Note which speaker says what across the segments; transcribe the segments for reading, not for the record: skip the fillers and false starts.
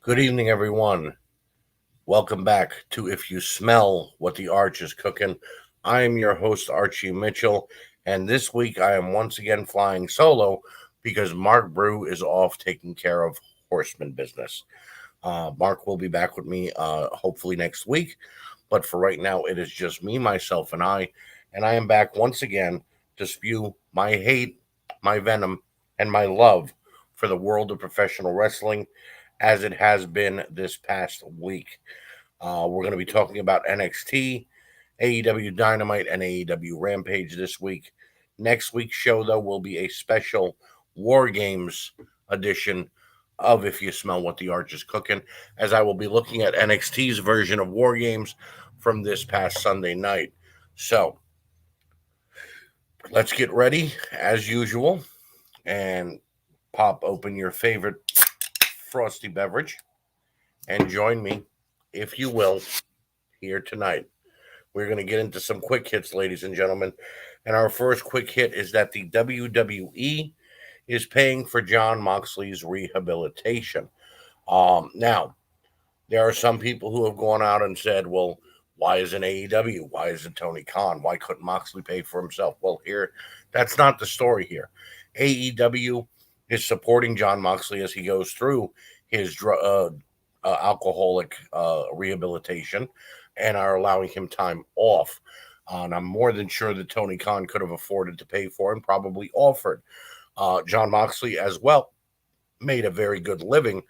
Speaker 1: Good evening, everyone. Welcome back to If You Smell What the Arch is Cooking. I am your host, Archie Mitchell, and this week I am once again flying solo because Mark Brew is off taking care of horseman business. Mark will be back with me hopefully next week, but for right now, it is just me, myself, and I am back once again to spew my hate, my venom, and my love for the world of professional wrestling as it has been this past week. We're going to be talking about NXT, AEW Dynamite, and AEW Rampage this week. Next week's show, though, will be a special War Games edition of If You Smell What the Arch is Cooking, as I will be looking at NXT's version of War Games from this past Sunday night. So let's get ready, as usual, and pop open your favorite frosty beverage and join me, if you will, here tonight. We're going to get into some quick hits, ladies and gentlemen. And our first quick hit is that the WWE is paying for John Moxley's rehabilitation. Now, there are some people who have gone out and said, well, why isn't AEW? Why isn't Tony Khan? Why couldn't Moxley pay for himself? Well, here, that's not the story here. AEW is supporting John Moxley as he goes through his alcoholic rehabilitation and are allowing him time off. And I'm more than sure that Tony Khan could have afforded to pay for and probably offered. John Moxley, as well, made a very good living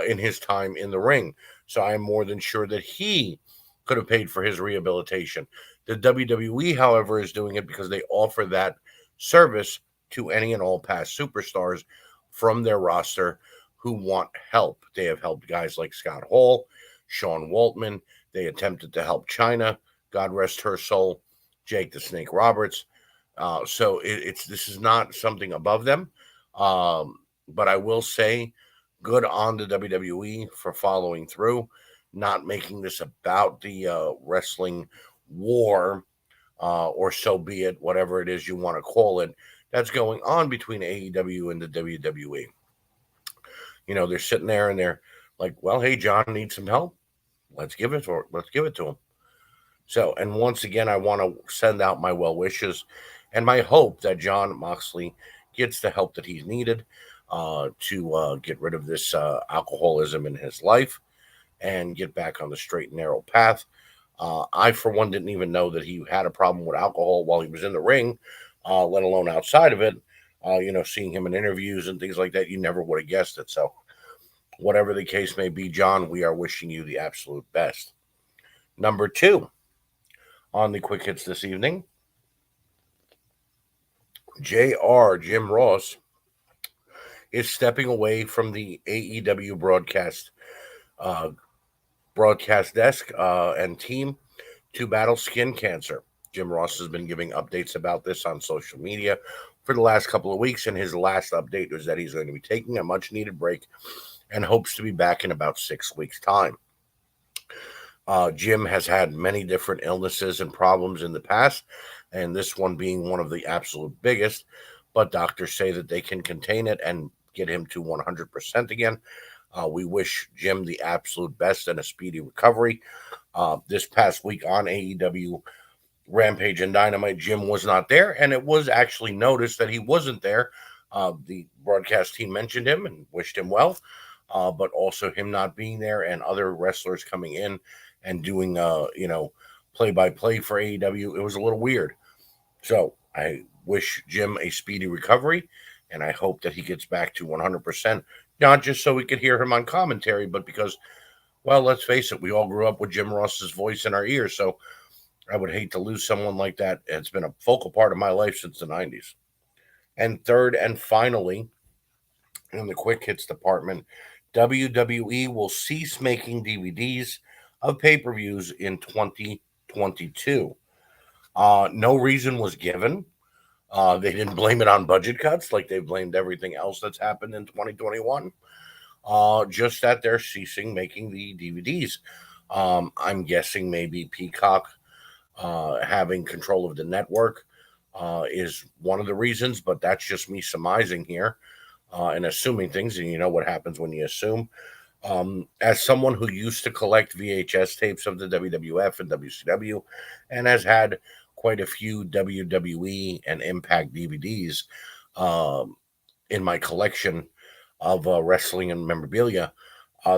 Speaker 1: in his time in the ring. So I am more than sure that he could have paid for his rehabilitation. The WWE, however, is doing it because they offer that service to any and all past superstars from their roster who want help. They have helped guys like Scott Hall, Sean Waltman. They attempted to help China, God rest her soul, Jake the Snake Roberts. So it's this is not something above them. But I will say, good on the WWE for following through, not making this about the wrestling war, or so be it, whatever it is you want to call it, that's going on between AEW and the WWE. They're sitting there and they're like, well, hey, John needs some help. Let's give it to him. So, and once again, I want to send out my well wishes and my hope that John Moxley gets the help that he's needed to get rid of this alcoholism in his life and get back on the straight and narrow path. I, for one, didn't even know that he had a problem with alcohol while he was in the ring, let alone outside of it. Seeing him in interviews and things like that, you never would have guessed it. So, whatever the case may be, John, we are wishing you the absolute best. Number two on the quick hits this evening, JR Jim Ross is stepping away from the AEW uh, broadcast desk and team to battle skin cancer. Jim Ross has been giving updates about this on social media for the last couple of weeks, and his last update was that he's going to be taking a much needed break and hopes to be back in about 6 weeks' time. Jim has had many different illnesses and problems in the past, and this one being one of the absolute biggest. But doctors say that they can contain it and get him to 100% again. We wish Jim the absolute best and a speedy recovery. This past week on AEW Rampage and Dynamite, Jim was not there, and it was actually noticed that he wasn't there. The broadcast team mentioned him and wished him well, but also him not being there and other wrestlers coming in and doing, play by play for AEW. It was a little weird. So I wish Jim a speedy recovery, and I hope that he gets back to 100%, not just so we could hear him on commentary, but because, well, let's face it, we all grew up with Jim Ross's voice in our ears. So I would hate to lose someone like that. It's been a focal part of my life since the 90s. And third and finally, in the quick hits department, WWE will cease making DVDs of pay per views in 2022. No reason was given. They didn't blame it on budget cuts like they blamed everything else that's happened in 2021. Just that they're ceasing making the DVDs. I'm guessing maybe Peacock having control of the network is one of the reasons, but that's just me surmising here and assuming things, and you know what happens when you assume. As someone who used to collect VHS tapes of the WWF and WCW and has had quite a few WWE and Impact DVDs um, in my collection of wrestling and memorabilia,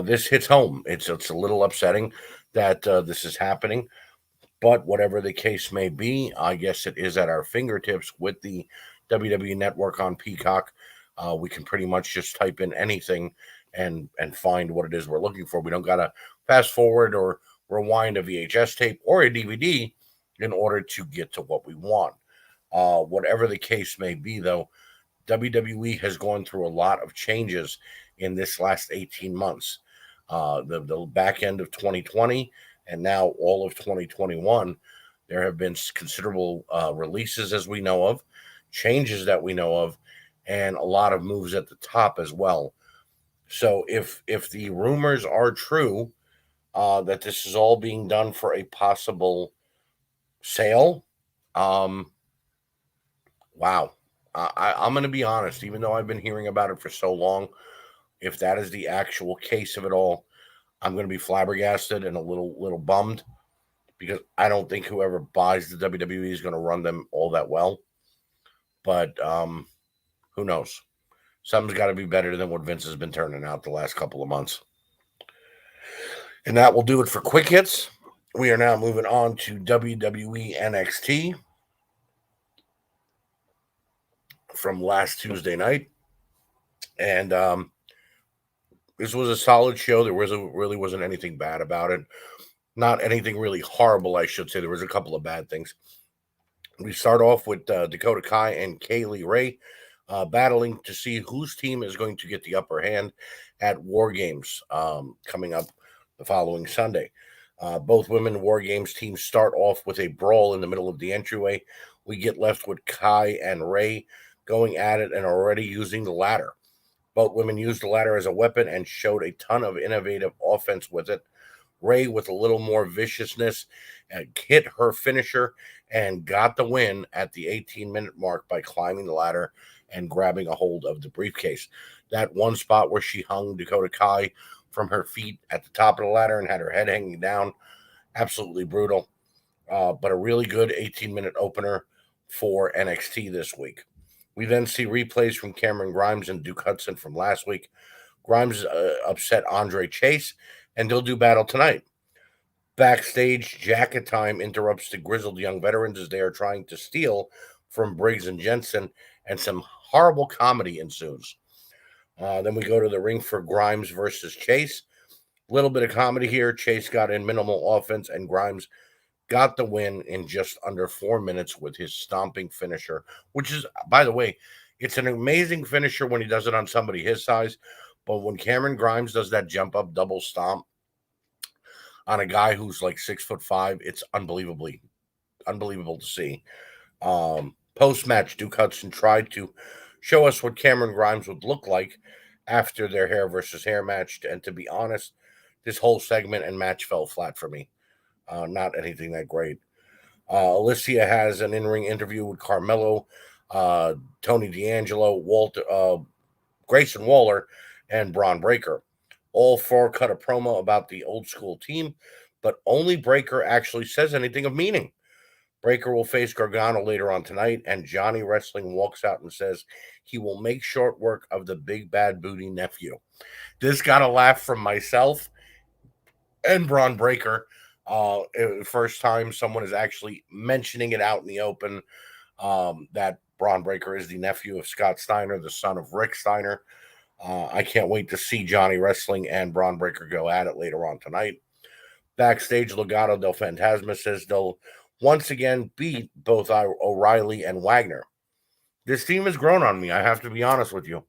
Speaker 1: this hits home. It's a little upsetting that this is happening, but whatever the case may be, I guess it is at our fingertips with the WWE Network on Peacock. We can pretty much just type in anything and find what it is we're looking for. We don't gotta fast forward or rewind a VHS tape or a DVD in order to get to what we want. Whatever the case may be, though, WWE has gone through a lot of changes in this last 18 months. The back end of 2020 and now all of 2021, there have been considerable releases as we know of, changes that we know of, and a lot of moves at the top as well. So if the rumors are true that this is all being done for a possible sale, um, wow. I'm going to be honest, even though I've been hearing about it for so long, if that is the actual case of it all, I'm going to be flabbergasted and a little bummed because I don't think whoever buys the WWE is going to run them all that well. But who knows? Something's got to be better than what Vince has been turning out the last couple of months. And that will do it for quick hits. We are now moving on to WWE NXT from last Tuesday night. And this was a solid show. There really wasn't anything bad about it. Not anything really horrible, I should say. There was a couple of bad things. We start off with Dakota Kai and Kaylee Ray battling to see whose team is going to get the upper hand at War Games coming up the following Sunday. Both women War Games teams start off with a brawl in the middle of the entryway. We get left with Kai and Ray going at it and already using the ladder. Both women used the ladder as a weapon and showed a ton of innovative offense with it. Ray, with a little more viciousness, hit her finisher and got the win at the 18-minute mark by climbing the ladder and grabbing a hold of the briefcase. That one spot where she hung Dakota Kai from her feet at the top of the ladder and had her head hanging down, absolutely brutal. But a really good 18-minute opener for NXT this week. We then see replays from Cameron Grimes and Duke Hudson from last week. Grimes upset Andre Chase, and they'll do battle tonight. Backstage, Jacket Time interrupts the grizzled young veterans as they are trying to steal from Briggs and Jensen, and some horrible comedy ensues. Then we go to the ring for Grimes versus Chase. Little bit of comedy here. Chase got in minimal offense, and Grimes got the win in just under 4 minutes with his stomping finisher, which is, by the way, it's an amazing finisher when he does it on somebody his size. But when Cameron Grimes does that jump up double stomp on a guy who's like 6'5", it's unbelievable to see. Post match, Duke Hudson tried to show us what Cameron Grimes would look like after their hair versus hair match. And to be honest, this whole segment and match fell flat for me. Not anything that great. Alicia has an in-ring interview with Carmelo, Tony D'Angelo, Grayson Waller, and Braun Breaker. All four cut a promo about the old school team, but only Breaker actually says anything of meaning. Breaker will face Gargano later on tonight, and Johnny Wrestling walks out and says he will make short work of the big bad booty nephew. This got a laugh from myself and Braun Breaker. First time someone is actually mentioning it out in the open, that Braun Breaker is the nephew of Scott Steiner, the son of Rick Steiner. I can't wait to see Johnny Wrestling and Braun Breaker go at it later on tonight. Backstage, Legado del Fantasma says they'll once again beat both O'Reilly and Wagner. This team has grown on me, I have to be honest with you.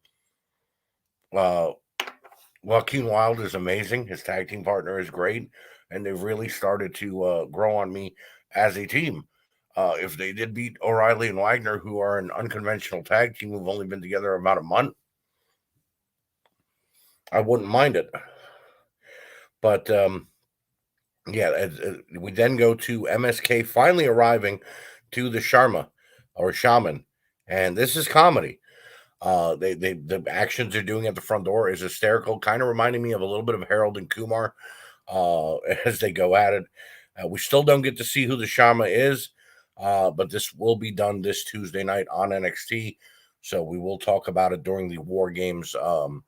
Speaker 1: Joaquin Wilde is amazing. His tag team partner is great. And they've really started to grow on me as a team. If they did beat O'Reilly and Wagner, who are an unconventional tag team who've only been together about a month, I wouldn't mind it. But we then go to MSK finally arriving to the Shaman, and this is comedy. The actions they're doing at the front door is hysterical, kind of reminding me of a little bit of Harold and Kumar as they go at it. We still don't get to see who the Shama is, but this will be done this Tuesday night on NXT. So we will talk about it during the War Games, the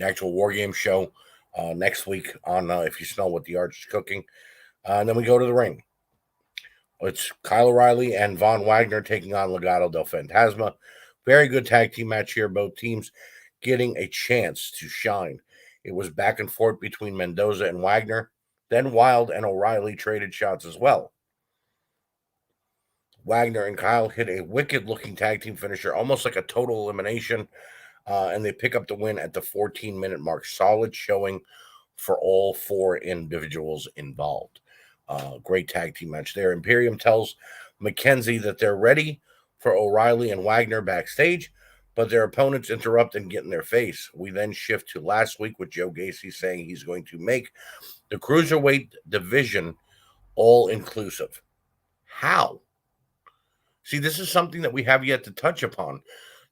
Speaker 1: actual War Games show next week on If You Smell What the Arch is Cooking. And then we go to the ring. It's Kyle O'Reilly and Von Wagner taking on Legado del Fantasma. Very good tag team match here. Both teams getting a chance to shine. It was back and forth between Mendoza and Wagner. Then Wilde and O'Reilly traded shots as well. Wagner and Kyle hit a wicked-looking tag team finisher, almost like a total elimination, and they pick up the win at the 14-minute mark. Solid showing for all four individuals involved. Great tag team match there. Imperium tells McKenzie that they're ready for O'Reilly and Wagner backstage, but their opponents interrupt and get in their face. We then shift to last week with Joe Gacy saying he's going to make the cruiserweight division all-inclusive. How? See, this is something that we have yet to touch upon.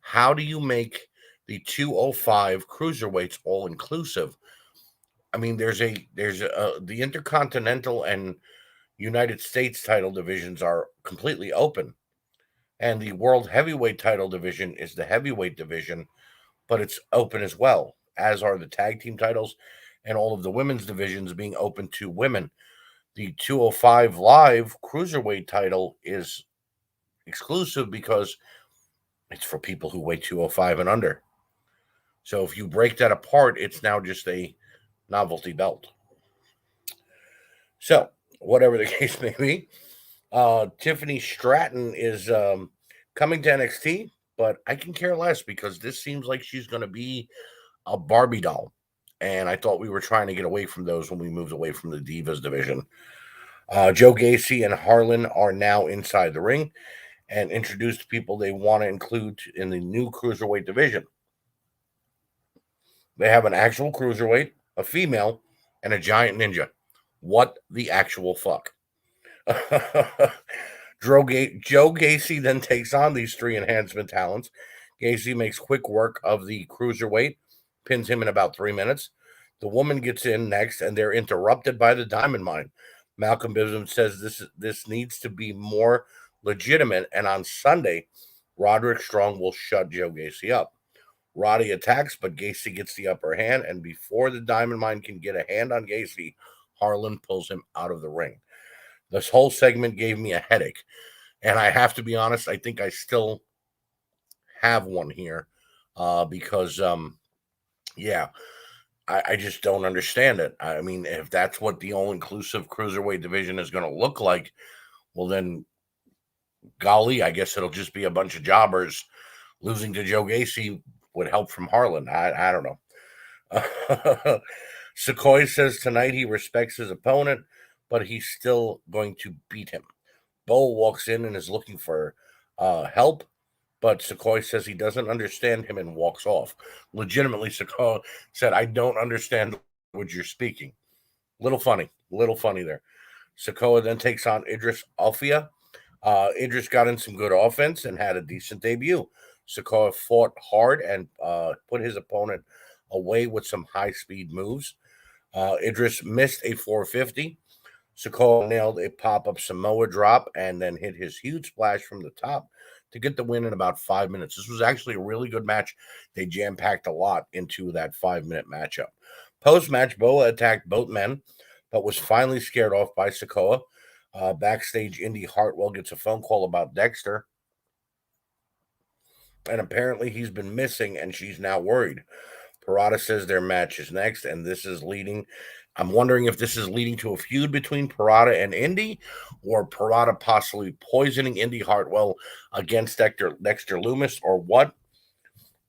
Speaker 1: How do you make the 205 cruiserweights all-inclusive? I mean, there's the Intercontinental and United States title divisions are completely open. And the World Heavyweight title division is the heavyweight division, but it's open as well, as are the tag team titles and all of the women's divisions being open to women. The 205 Live cruiserweight title is exclusive because it's for people who weigh 205 and under. So if you break that apart, it's now just a novelty belt. So, whatever the case may be, Tiffany Stratton is coming to NXT, but I can care less because this seems like she's going to be a Barbie doll. And I thought we were trying to get away from those when we moved away from the Divas division. Joe Gacy and Harlan are now inside the ring and introduced people they want to include in the new cruiserweight division. They have an actual cruiserweight, a female, and a giant ninja. What the actual fuck? Joe Gacy then takes on these three enhancement talents. Gacy makes quick work of the cruiserweight, pins him in about 3 minutes. The woman gets in next, and they're interrupted by the Diamond Mine. Malcolm Bism says this needs to be more legitimate, and on Sunday, Roderick Strong will shut Joe Gacy up. Roddy attacks, but Gacy gets the upper hand, and before the Diamond Mine can get a hand on Gacy, Harlan pulls him out of the ring. This whole segment gave me a headache, and I have to be honest, I think I still have one here because, I just don't understand it. I mean, if that's what the all-inclusive cruiserweight division is going to look like, well then, golly, I guess it'll just be a bunch of jobbers. Losing to Joe Gacy would help from Harlan. I don't know. Sequoia says tonight he respects his opponent, but he's still going to beat him. Bo walks in and is looking for help, but Sequoia says he doesn't understand him and walks off. Legitimately, Sequoia said, I don't understand what you're speaking. Little funny there. Sequoia then takes on Idris Alfia. Idris got in some good offense and had a decent debut. Sequoia fought hard and put his opponent away with some high-speed moves. Idris missed a 450. Sequoia nailed a pop-up Samoa drop and then hit his huge splash from the top to get the win in about 5 minutes. This was actually a really good match. They jam-packed a lot into that 5-minute matchup. Post-match, Boa attacked both men, but was finally scared off by Sequoia. Backstage, Indy Hartwell gets a phone call about Dexter. And apparently he's been missing, and she's now worried. Parada says their match is next, and this is leading. I'm wondering if this is leading to a feud between Parada and Indy, or Parada possibly poisoning Indy Hartwell against Dexter Loomis, or what.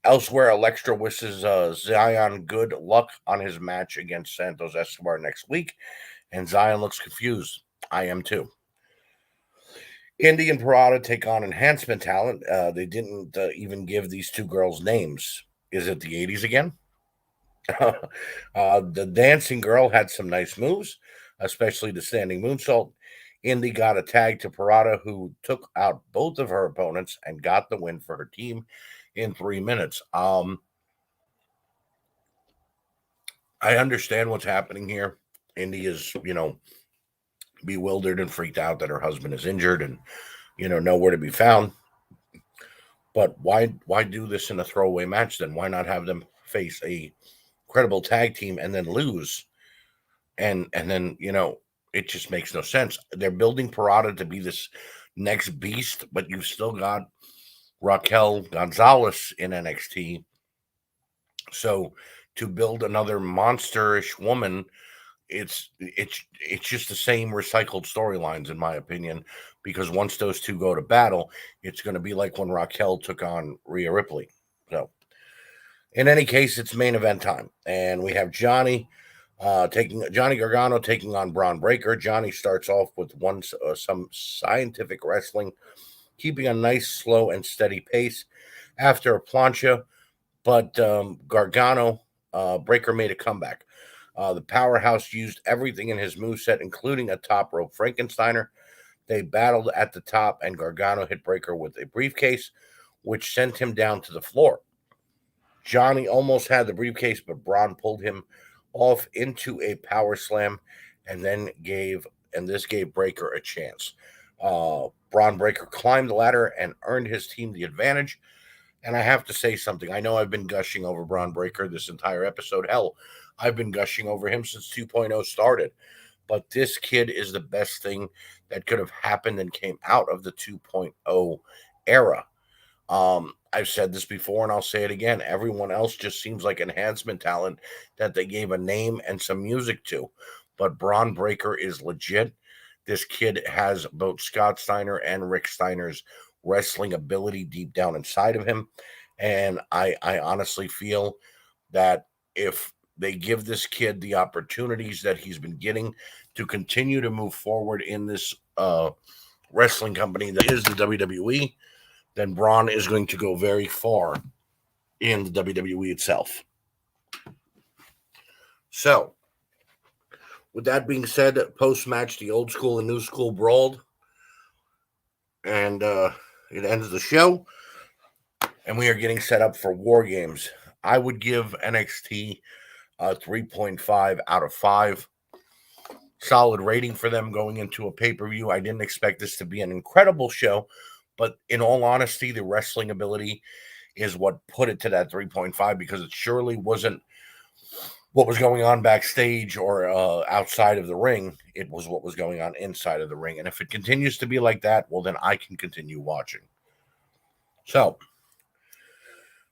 Speaker 1: Elsewhere, Elektra wishes Zion good luck on his match against Santos Escobar next week, and Zion looks confused. I am too. Indy and Parada take on enhancement talent. They didn't even give these two girls names. Is it the 80s again? The dancing girl had some nice moves, especially the standing moonsault. Indy got a tag to Parada, who took out both of her opponents and got the win for her team. in 3 minutes. I understand what's happening here. Indy is, bewildered and freaked out that her husband is injured and, nowhere to be found. But why do this in a throwaway match then? Why not have them face a credible tag team and then lose? And then, it just makes no sense. They're building Parada to be this next beast, but you've still got Raquel Gonzalez in NXT. So to build another monsterish woman, it's just the same recycled storylines, in my opinion, because once those two go to battle, it's going to be like when Raquel took on Rhea Ripley. So in any case, it's main event time, and we have Johnny Gargano taking on Braun Breaker. Johnny starts off with some scientific wrestling, keeping a nice slow and steady pace after a plancha, but Gargano Breaker made a comeback. The powerhouse used everything in his moveset, including a top rope Frankensteiner. They battled at the top, and Gargano hit Breaker with a briefcase, which sent him down to the floor. Johnny almost had the briefcase, but Braun pulled him off into a power slam, and this gave Breaker a chance. Braun Breaker climbed the ladder and earned his team the advantage. And I have to say something. I know I've been gushing over Braun Breaker this entire episode. Hell, I've been gushing over him since 2.0 started. But this kid is the best thing that could have happened and came out of the 2.0 era. I've said this before and I'll say it again. Everyone else just seems like enhancement talent that they gave a name and some music to. But Braun Breaker is legit. This kid has both Scott Steiner and Rick Steiner's wrestling ability deep down inside of him. And I honestly feel that if they give this kid the opportunities that he's been getting to continue to move forward in this wrestling company that is the WWE, then Braun is going to go very far in the WWE itself. So, with that being said, post-match, the old school and new school brawled, and it ends the show, and we are getting set up for War Games. I would give NXT a 3.5 out of 5. Solid rating for them going into a pay-per-view. I didn't expect this to be an incredible show, but in all honesty, the wrestling ability is what put it to that 3.5, because it surely wasn't what was going on backstage or outside of the ring. It was what was going on inside of the ring. And if it continues to be like that, well, then I can continue watching. So,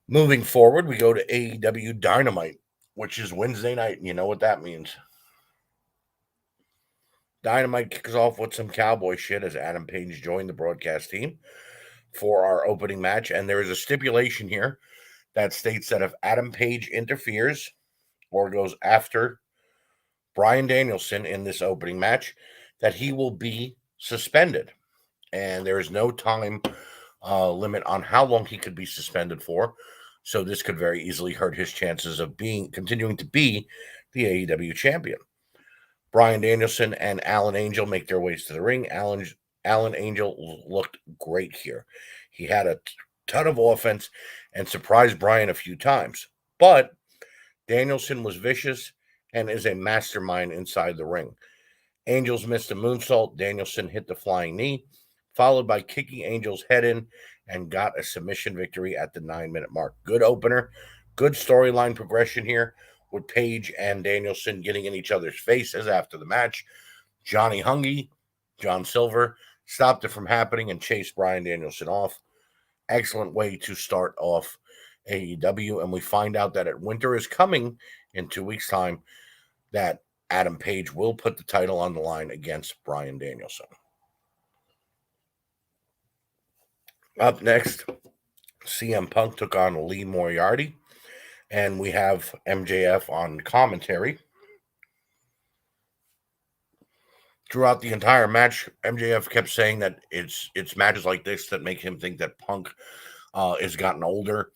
Speaker 1: moving forward, we go to AEW Dynamite, which is Wednesday night. And you know what that means. Dynamite kicks off with some cowboy shit as Adam Page joined the broadcast team for our opening match. And there is a stipulation here that states that if Adam Page interferes or goes after Bryan Danielson in this opening match, that he will be suspended. And there is no time limit on how long he could be suspended for. So this could very easily hurt his chances of continuing to be the AEW champion. Bryan Danielson and Alan Angel make their ways to the ring. Alan Angel looked great here. He had a ton of offense and surprised Bryan a few times. But Danielson was vicious and is a mastermind inside the ring. Angels missed a moonsault. Danielson hit the flying knee, followed by kicking Angel's head in, and got a submission victory at the 9-minute mark. Good opener. Good storyline progression here with Page and Danielson getting in each other's faces after the match. Johnny Hungy, John Silver, stopped it from happening and chased Bryan Danielson off. Excellent way to start off AEW, and we find out that at Winter is Coming in 2 weeks' time, that Adam Page will put the title on the line against Bryan Danielson. Up next, CM Punk took on Lee Moriarty, and we have MJF on commentary. Throughout the entire match, MJF kept saying that it's matches like this that make him think that Punk has gotten older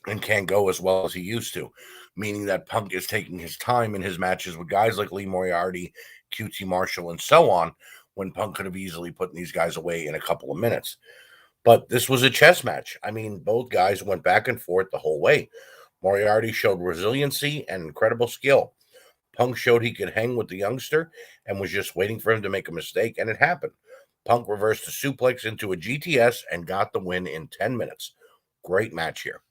Speaker 1: and can't go as well as he used to, meaning that Punk is taking his time in his matches with guys like Lee Moriarty, QT Marshall, and so on, when Punk could have easily put these guys away in a couple of minutes. But this was a chess match. I mean, both guys went back and forth the whole way. Moriarty showed resiliency and incredible skill. Punk showed he could hang with the youngster and was just waiting for him to make a mistake, and it happened. Punk reversed a suplex into a GTS and got the win in 10 minutes. Great match here.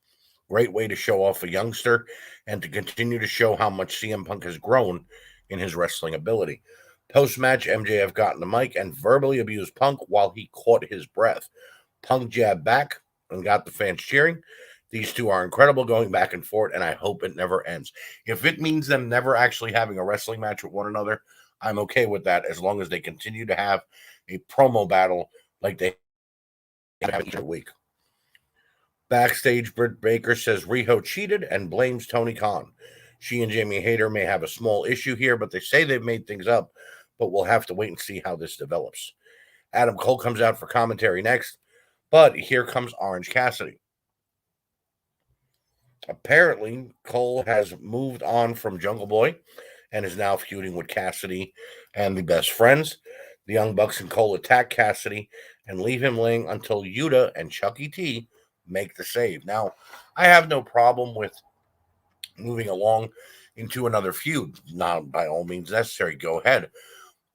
Speaker 1: Great way to show off a youngster and to continue to show how much CM Punk has grown in his wrestling ability. Post match, MJF got in the mic and verbally abused Punk while he caught his breath. Punk jabbed back and got the fans cheering. These two are incredible going back and forth, and I hope it never ends. If it means them never actually having a wrestling match with one another, I'm okay with that as long as they continue to have a promo battle like they have each week. Backstage, Britt Baker says Riho cheated and blames Tony Khan. She and Jamie Hayter may have a small issue here, but they say they've made things up, but we'll have to wait and see how this develops. Adam Cole comes out for commentary next, but here comes Orange Cassidy. Apparently, Cole has moved on from Jungle Boy and is now feuding with Cassidy and the Best Friends. The Young Bucks and Cole attack Cassidy and leave him laying until Yuta and Chucky T make the save. Now, I have no problem with moving along into another feud. Not by all means necessary. Go ahead.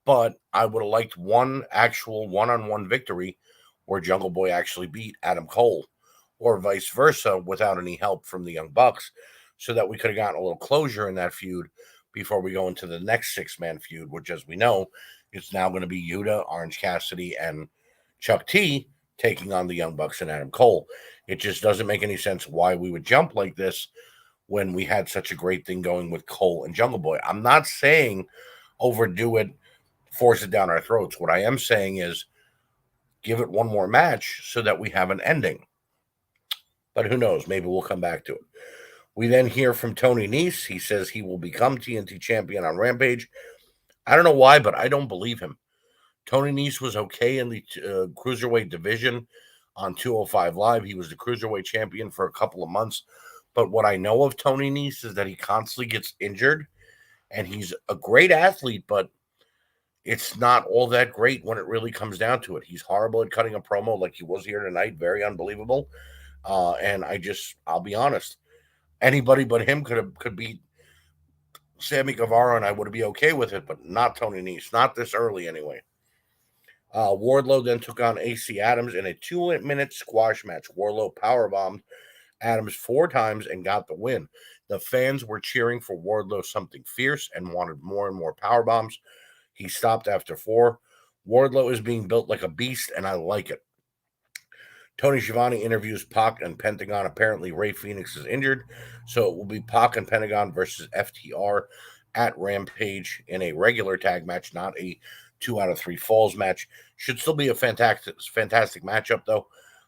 Speaker 1: But I would have liked one actual one-on-one victory where Jungle Boy actually beat Adam Cole, or vice versa, without any help from the Young Bucks, so that we could have gotten a little closure in that feud before we go into the next six-man feud, which, as we know, is now going to be Yuta, Orange Cassidy, and Chuck T taking on the Young Bucks and Adam Cole. It just doesn't make any sense why we would jump like this when we had such a great thing going with Cole and Jungle Boy. I'm not saying overdo it, force it down our throats. What I am saying is give it one more match so that we have an ending. But who knows? Maybe we'll come back to it. We then hear from Tony Nese. He says he will become TNT champion on Rampage. I don't know why, but I don't believe him. Tony Nese was okay in the cruiserweight division on 205 Live. He was the cruiserweight champion for a couple of months. But what I know of Tony Nese is that he constantly gets injured, and he's a great athlete, but it's not all that great when it really comes down to it. He's horrible at cutting a promo like he was here tonight. Very unbelievable. And I'll be honest, anybody but him could beat Sammy Guevara, and I would be okay with it, but not Tony Nese. Not this early, anyway. Wardlow then took on AC Adams in a 2-minute squash match. Wardlow powerbombed Adams 4 times and got the win. The fans were cheering for Wardlow something fierce and wanted more and more power bombs. He stopped after 4. Wardlow is being built like a beast, and I like it. Tony Schiavone interviews Pac and Pentagon. Apparently, Rey Fenix is injured, so it will be Pac and Pentagon versus FTR at Rampage in a regular tag match, not a 2 out of 3 falls match. Should still be a fantastic matchup, though.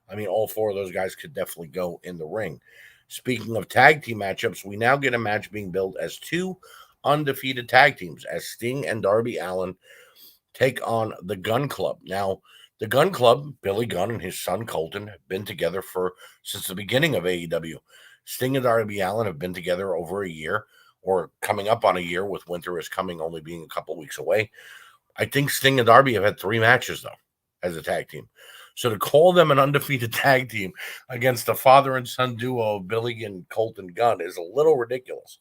Speaker 1: I mean, all 4 of those guys could definitely go in the ring. Speaking of tag team matchups, we now get a match being billed as 2 undefeated tag teams as Sting and Darby Allin take on the Gun Club. Now, the Gun Club, Billy Gunn and his son Colton, have been together since the beginning of AEW. Sting and Darby Allin have been together over a year, or coming up on a year, with winter is coming only being a couple weeks away. I think Sting and Darby have had 3 matches, though, as a tag team. So to call them an undefeated tag team against the father and son duo of Billy and Colton Gunn is a little ridiculous.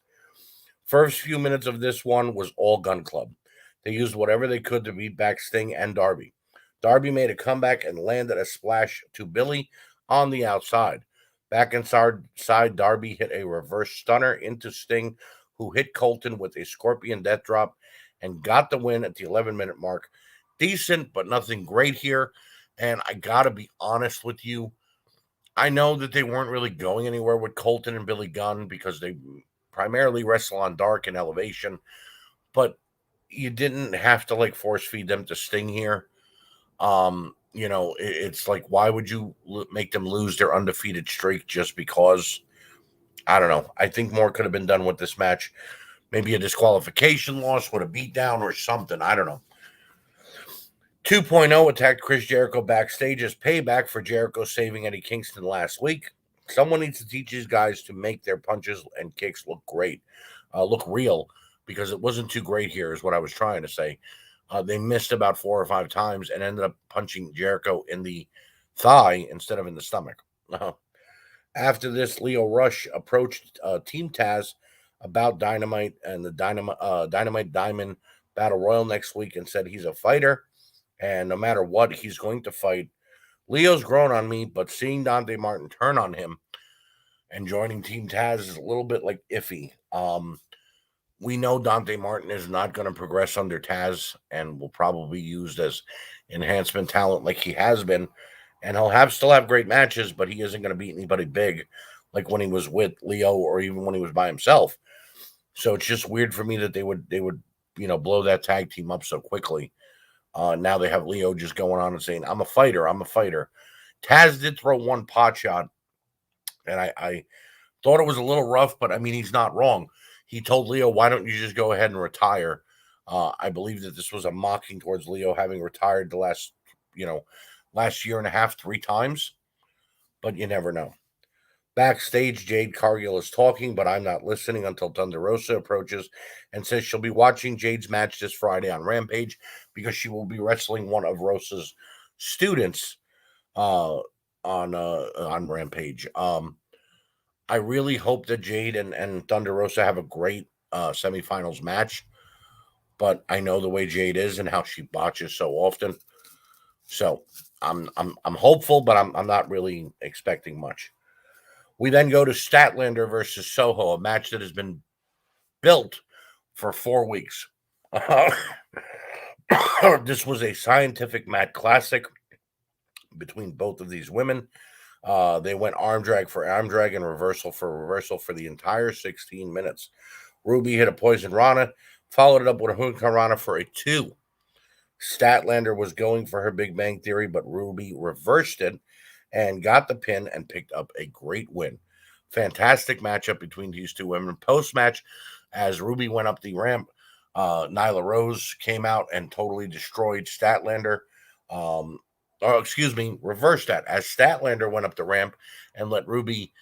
Speaker 1: First few minutes of this one was all Gun Club. They used whatever they could to beat back Sting and Darby. Darby made a comeback and landed a splash to Billy on the outside. Back inside, Darby hit a reverse stunner into Sting, who hit Colton with a Scorpion Death Drop and got the win at the 11-minute mark. Decent, but nothing great here. And I got to be honest with you, I know that they weren't really going anywhere with Colton and Billy Gunn because they primarily wrestle on Dark and Elevation, but you didn't have to force feed them to Sting here. It's like, why would you make them lose their undefeated streak just because? I don't know. I think more could have been done with this match. Maybe a disqualification loss with a beatdown or something. I don't know. 2.0 attacked Chris Jericho backstage as payback for Jericho saving Eddie Kingston last week. Someone needs to teach these guys to make their punches and kicks look great, look real, because it wasn't too great here is what I was trying to say. They missed about 4 or 5 times and ended up punching Jericho in the thigh instead of in the stomach. After this, Leo Rush approached Team Taz about Dynamite and the Dynamite Diamond Battle Royal next week and said he's a fighter and no matter what, he's going to fight. Leo's grown on me, but seeing Dante Martin turn on him and joining Team Taz is a little bit like iffy. We know Dante Martin is not going to progress under Taz and will probably be used as enhancement talent like he has been. And he'll still have great matches, but he isn't going to beat anybody big like when he was with Leo or even when he was by himself. So it's just weird for me that they would blow that tag team up so quickly. Now they have Leo just going on and saying, I'm a fighter. I'm a fighter. Taz did throw one pot shot, and I thought it was a little rough, but I mean, he's not wrong. He told Leo, why don't you just go ahead and retire? I believe that this was a mocking towards Leo having retired the last year and a half, 3 times, but you never know. Backstage, Jade Cargill is talking, but I'm not listening until Thunder Rosa approaches and says she'll be watching Jade's match this Friday on Rampage because she will be wrestling one of Rosa's students on Rampage. I really hope that Jade and Thunder Rosa have a great semifinals match, but I know the way Jade is and how she botches so often. So I'm hopeful, but I'm not really expecting much. We then go to Statlander versus Soho, a match that has been built for 4 weeks. This was a scientific mat classic between both of these women. They went arm drag for arm drag and reversal for reversal for the entire 16 minutes. Ruby hit a poison Rana, followed it up with a Hurricane Rana for a 2. Statlander was going for her Big Bang Theory, but Ruby reversed it and got the pin and picked up a great win. Fantastic matchup between these two women. Post-match, as Ruby went up the ramp, Nyla Rose came out and totally destroyed Statlander. Reversed that. As Statlander went up the ramp and let Ruby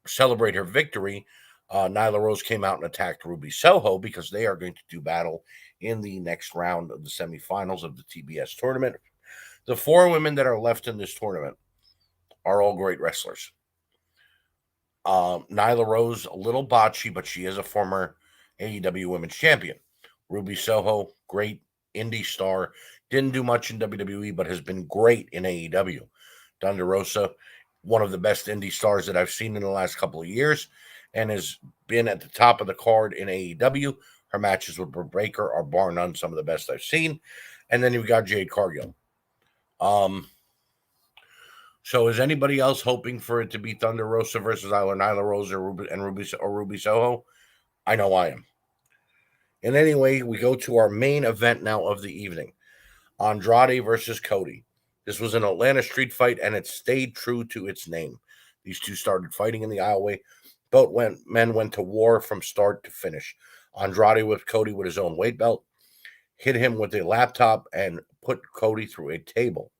Speaker 1: celebrate her victory, Nyla Rose came out and attacked Ruby Soho because they are going to do battle in the next round of the semifinals of the TBS tournament. The 4 women that are left in this tournament are all great wrestlers. Nyla Rose, a little botchy, but she is a former AEW Women's Champion. Ruby Soho, great indie star. Didn't do much in WWE, but has been great in AEW. Thunder Rosa, one of the best indie stars that I've seen in the last couple of years, and has been at the top of the card in AEW. Her matches with Britt Baker are bar none some of the best I've seen. And then you've got Jade Cargill. So is anybody else hoping for it to be Thunder Rosa versus either Nyla Rose or Ruby Soho? I know I am. And anyway, we go to our main event now of the evening. Andrade versus Cody. This was an Atlanta street fight, and it stayed true to its name. These two started fighting in the aisleway. Both men went to war from start to finish. Andrade with Cody with his own weight belt, hit him with a laptop, and put Cody through a table.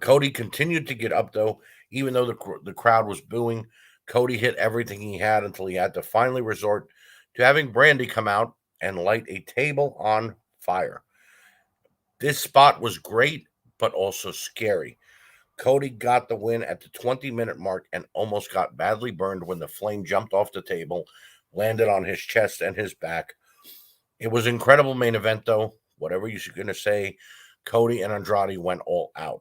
Speaker 1: Cody continued to get up, though, even though the crowd was booing. Cody hit everything he had until he had to finally resort to having Brandy come out and light a table on fire. This spot was great, but also scary. Cody got the win at the 20-minute mark and almost got badly burned when the flame jumped off the table, landed on his chest and his back. It was an incredible main event, though. Whatever you're going to say, Cody and Andrade went all out.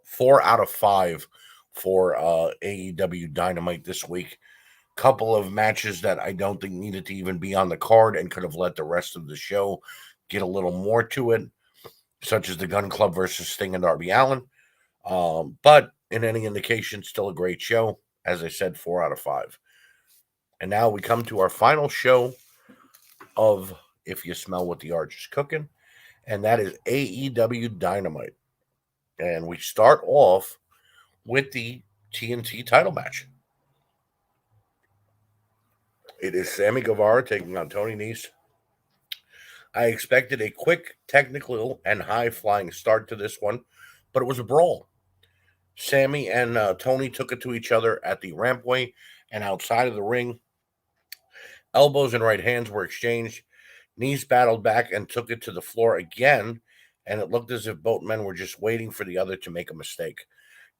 Speaker 1: 4 out of 5 for AEW Dynamite this week. Couple of matches that I don't think needed to even be on the card and could have let the rest of the show get a little more to it, such as the Gun Club versus Sting and Darby Allin. But in any indication, still a great show. As I said, 4 out of 5. And now we come to our final show of If You Smell What the Arch is Cooking, and that is AEW Dynamite. And we start off with the TNT title match. It is Sammy Guevara taking on Tony Nese. I expected a quick, technical, and high-flying start to this one, but it was a brawl. Sammy and Tony took it to each other at the rampway and outside of the ring. Elbows and right hands were exchanged. Nese battled back and took it to the floor again and it looked as if both men were just waiting for the other to make a mistake.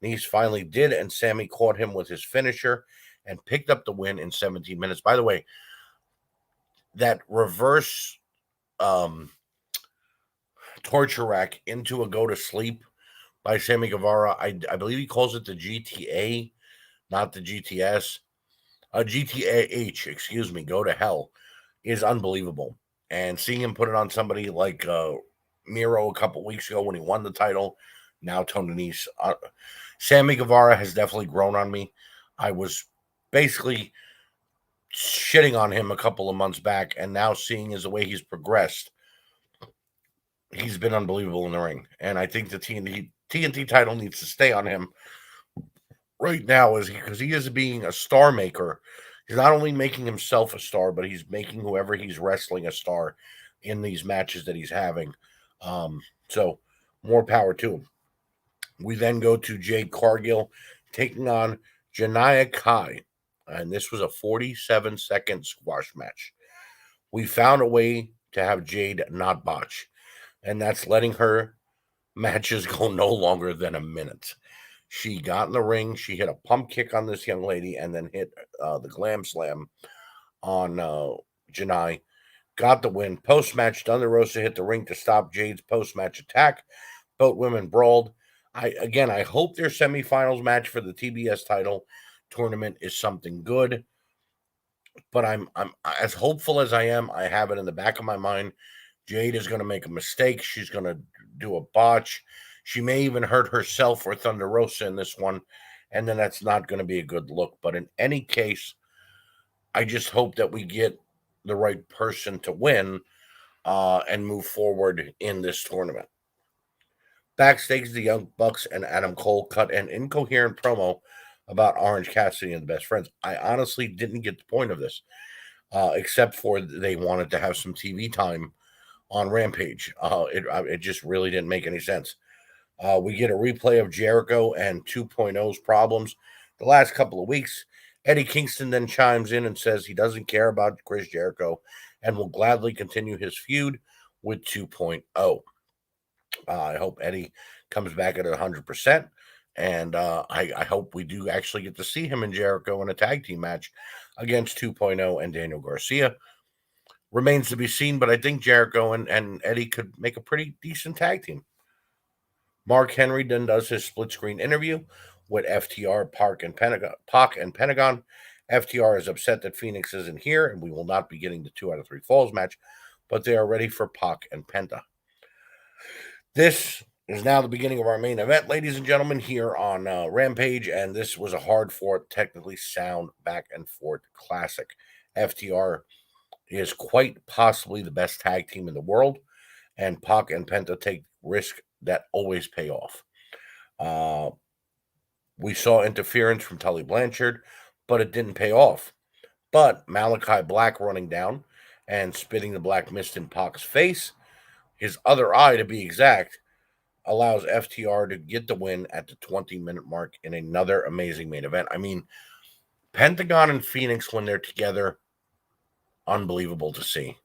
Speaker 1: Nese finally did, and Sammy caught him with his finisher and picked up the win in 17 minutes. By the way, that reverse torture rack into a go to sleep by Sammy Guevara, I believe he calls it the GTA, not the GTS. GTAH, excuse me, go to hell, is unbelievable. And seeing him put it on somebody like Miro a couple weeks ago when he won the title, now Tony Nese. Sammy Guevara has definitely grown on me. I was basically shitting on him a couple of months back, and now seeing as the way he's progressed, he's been unbelievable in the ring. And I think the TNT title needs to stay on him right now, is because he is being a star maker. He's not only making himself a star, but he's making whoever he's wrestling a star in these matches that he's having. So more power to him. We then go to Jade Cargill taking on Janaya Kai, and this was a 47-second squash match. We found a way to have Jade not botch, and that's letting her matches go no longer than a minute. She got in the ring, she hit a pump kick on this young lady, and then hit the glam slam on Janai. Got the win. Post-match, Thunder Rosa hit the ring to stop Jade's post-match attack. Both women brawled. I hope their semifinals match for the TBS title tournament is something good. But I'm as hopeful as I am. I have it in the back of my mind. Jade is going to make a mistake. She's going to do a botch. She may even hurt herself or Thunder Rosa in this one, and then that's not going to be a good look. But in any case, I just hope that we get the right person to win and move forward in this tournament. Backstage, the Young Bucks and Adam Cole cut an incoherent promo about Orange Cassidy and the Best Friends. I honestly didn't get the point of this, except for they wanted to have some TV time on Rampage. It just really didn't make any sense. We get a replay of Jericho and 2.0's problems the last couple of weeks. Eddie Kingston then chimes in and says he doesn't care about Chris Jericho and will gladly continue his feud with 2.0. I hope Eddie comes back at 100%. And I hope we do actually get to see him and Jericho in a tag team match against 2.0 and Daniel Garcia. Remains to be seen, but I think Jericho and Eddie could make a pretty decent tag team. Mark Henry then does his split screen interview with FTR, Pac, and Pentagon. FTR is upset that Phoenix isn't here, and we will not be getting the 2 out of 3 falls match, but they are ready for Pac and Penta. This is now the beginning of our main event, ladies and gentlemen, here on Rampage, and this was a hard-fought, technically sound back-and-forth classic. FTR is quite possibly the best tag team in the world, and Pac and Penta take risks that always pay off. We saw interference from Tully Blanchard, but it didn't pay off. But Malachi Black running down and spitting the black mist in Pac's face, his other eye to be exact, allows FTR to get the win at the 20-minute mark in another amazing main event. I mean, Pentagon and Phoenix, when they're together, unbelievable to see.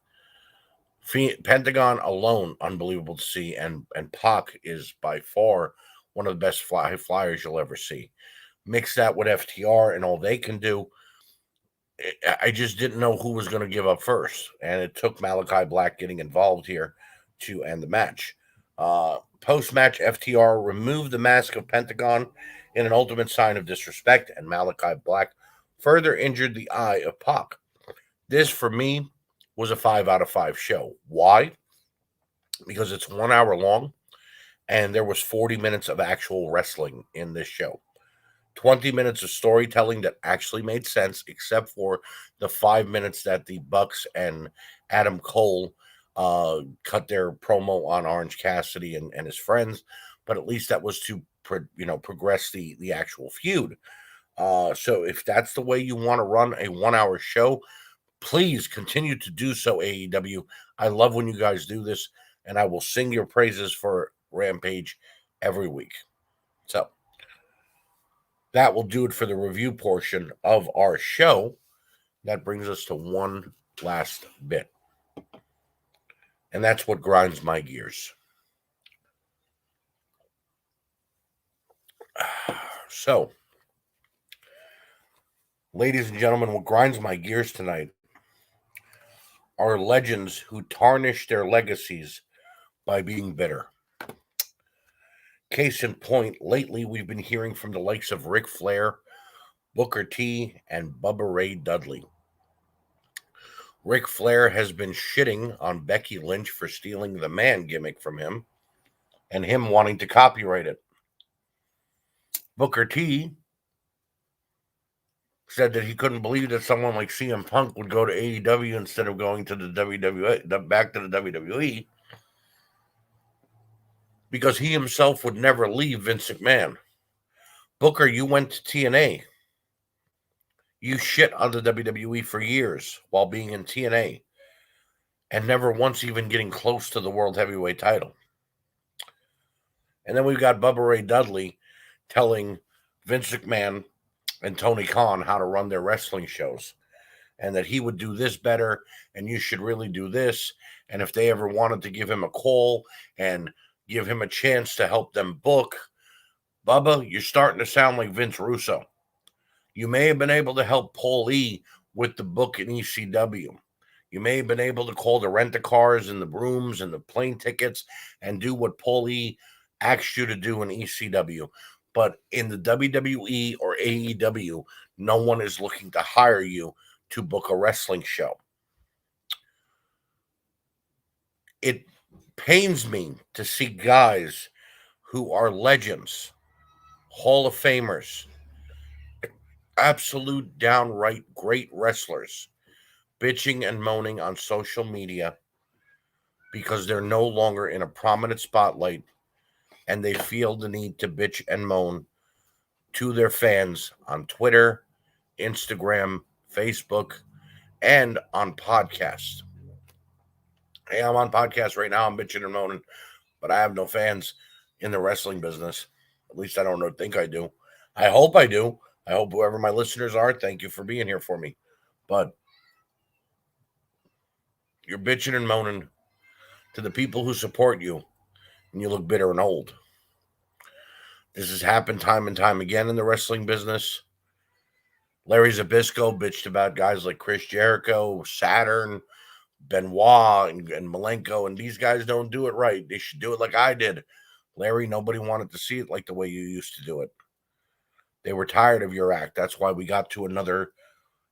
Speaker 1: Pentagon alone, unbelievable to see, and Pac is by far one of the best flyers you'll ever see. Mix that with FTR and all they can do. I just didn't know who was going to give up first, and it took Malachi Black getting involved here to end the match. Post-match, FTR removed the mask of Pentagon in an ultimate sign of disrespect, and Malachi Black further injured the eye of Pac. This, for me, was a 5 out of 5 show. Why? Because it's 1 hour long, and there was 40 minutes of actual wrestling in this show. 20 minutes of storytelling that actually made sense, except for the 5 minutes that the Bucks and Adam Cole cut their promo on Orange Cassidy and his friends. But at least that was to progress the actual feud. So if that's the way you want to run a 1 hour show, please continue to do so, AEW. I love when you guys do this, and I will sing your praises for Rampage every week. So that will do it for the review portion of our show. That brings us to one last bit. And that's what grinds my gears. So, ladies and gentlemen, what grinds my gears tonight are legends who tarnish their legacies by being bitter. Case in point, lately we've been hearing from the likes of Ric Flair, Booker T, and Bubba Ray Dudley. Ric Flair has been shitting on Becky Lynch for stealing the man gimmick from him and him wanting to copyright it. Booker T said that he couldn't believe that someone like CM Punk would go to AEW instead of going to the WWE, back to the WWE, because he himself would never leave Vince McMahon. Booker, you went to TNA. You shit on the WWE for years while being in TNA and never once even getting close to the World Heavyweight title. And then we've got Bubba Ray Dudley telling Vince McMahon and Tony Khan how to run their wrestling shows, and that he would do this better, and you should really do this. And if they ever wanted to give him a call and give him a chance to help them book, Bubba, you're starting to sound like Vince Russo. You may have been able to help Paul E with the book in ECW. You may have been able to call the rent-a-cars and the brooms and the plane tickets and do what Paul E asked you to do in ECW. But in the WWE or AEW, no one is looking to hire you to book a wrestling show. It pains me to see guys who are legends, Hall of Famers, absolute downright great wrestlers, bitching and moaning on social media because they're no longer in a prominent spotlight and they feel the need to bitch and moan to their fans on Twitter, Instagram, Facebook, and on podcasts. Hey, I'm on podcast right now. I'm bitching and moaning, but I have no fans in the wrestling business. At least I don't think I do. I hope I do. I hope whoever my listeners are, thank you for being here for me. But you're bitching and moaning to the people who support you, and you look bitter and old. This has happened time and time again in the wrestling business. Larry Zbyszko bitched about guys like Chris Jericho, Saturn, Benoit, and Malenko, and these guys don't do it right. They should do it like I did. Larry, nobody wanted to see it like the way you used to do it. They were tired of your act. That's why we got to another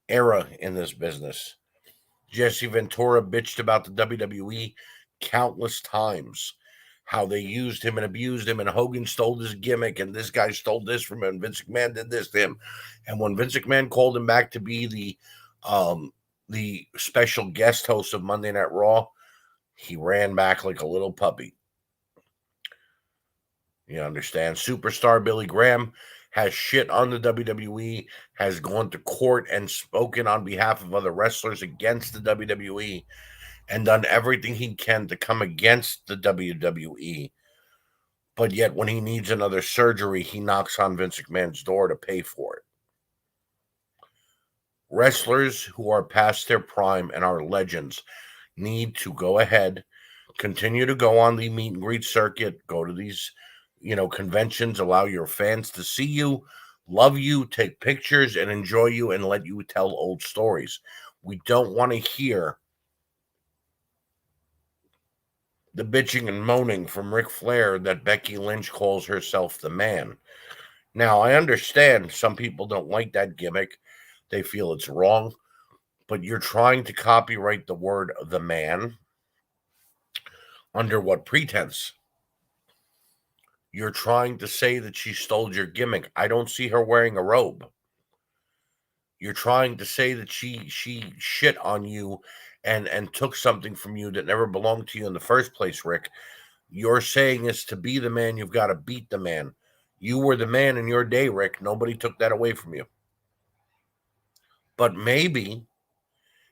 Speaker 1: era in this business. Jesse Ventura bitched about the WWE countless times, how they used him and abused him, and Hogan stole his gimmick, and this guy stole this from him, and Vince McMahon did this to him. And when Vince McMahon called him back to be the special guest host of Monday Night Raw, he ran back like a little puppy. You understand? Superstar Billy Graham has shit on the WWE, has gone to court and spoken on behalf of other wrestlers against the WWE, and done everything he can to come against the WWE. But yet, when he needs another surgery, he knocks on Vince McMahon's door to pay for it. Wrestlers who are past their prime and are legends need to go ahead, continue to go on the meet and greet circuit, go to these, conventions, allow your fans to see you, love you, take pictures, and enjoy you, and let you tell old stories. We don't want to hear the bitching and moaning from Ric Flair that Becky Lynch calls herself the man. Now, I understand some people don't like that gimmick. They feel it's wrong, but you're trying to copyright the word the man under what pretense? You're trying to say that she stole your gimmick. I don't see her wearing a robe. You're trying to say that she shit on you and took something from you that never belonged to you in the first place, Rick. You're saying is to be the man, you've got to beat the man. You were the man in your day, Rick. Nobody took that away from you. But maybe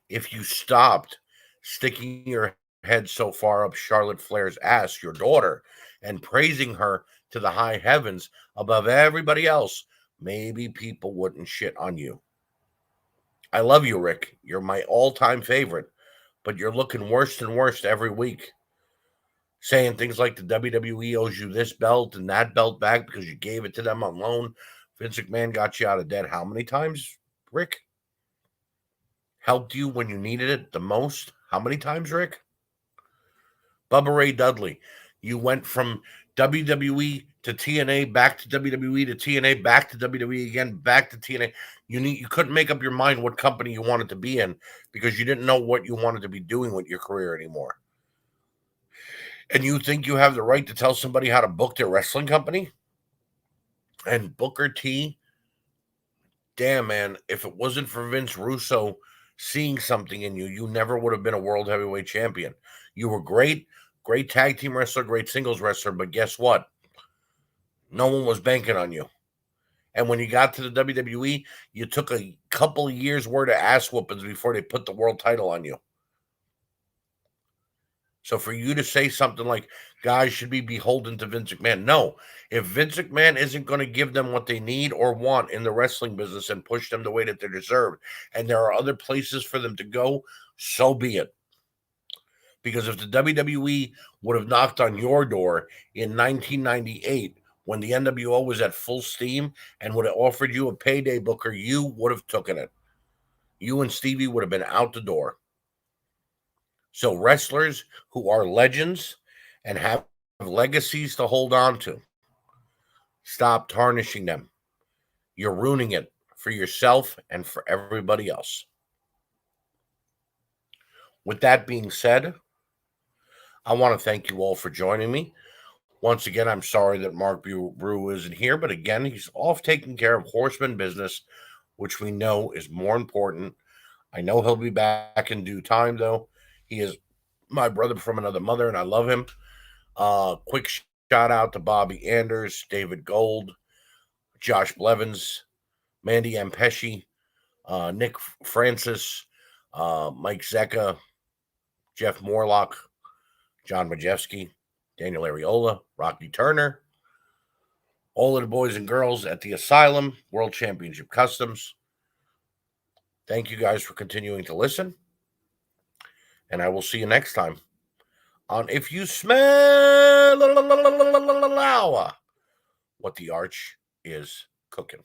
Speaker 1: if you stopped sticking your head so far up Charlotte Flair's ass, your daughter, and praising her to the high heavens above everybody else, maybe people wouldn't shit on you. I love you, Rick. You're my all-time favorite, but you're looking worse and worse every week. saying things like the WWE owes you this belt and that belt back because you gave it to them on loan. Vince McMahon got you out of debt how many times, Rick? Helped you when you needed it the most? How many times, Rick? Bubba Ray Dudley, you went from WWE to TNA, back to WWE to TNA, back to WWE again, back to TNA. You couldn't make up your mind what company you wanted to be in because you didn't know what you wanted to be doing with your career anymore. And you think you have the right to tell somebody how to book their wrestling company? And Booker T, damn man, if it wasn't for Vince Russo seeing something in you, you never would have been a world heavyweight champion. You were great tag team wrestler, great singles wrestler, but guess what? No one was banking on you. And when you got to the WWE, you took a couple of years worth of ass whoopings before they put the world title on you. So for you to say something like guys should be beholden to Vince McMahon, no. If Vince McMahon isn't going to give them what they need or want in the wrestling business and push them the way that they deserve, and there are other places for them to go, so be it. Because if the WWE would have knocked on your door in 1998 when the NWO was at full steam and would have offered you a payday, Booker, you would have taken it. You and Stevie would have been out the door. So wrestlers who are legends and have legacies to hold on to, stop tarnishing them. You're ruining it for yourself and for everybody else. With that being said, I want to thank you all for joining me. Once again, I'm sorry that Mark Brew isn't here, but again, he's off taking care of Horseman business, which we know is more important. I know he'll be back in due time, though. He is my brother from another mother, and I love him. Quick shout out to Bobby Anders, David Gold, Josh Blevins, Mandy Ampeshi, Nick Francis, Mike Zecca, Jeff Morlock, John Majewski, Daniel Ariola, Rocky Turner, all of the boys and girls at the Asylum, World Championship Customs. Thank you guys for continuing to listen. And I will see you next time on If You Smell what the Arch is Cooking.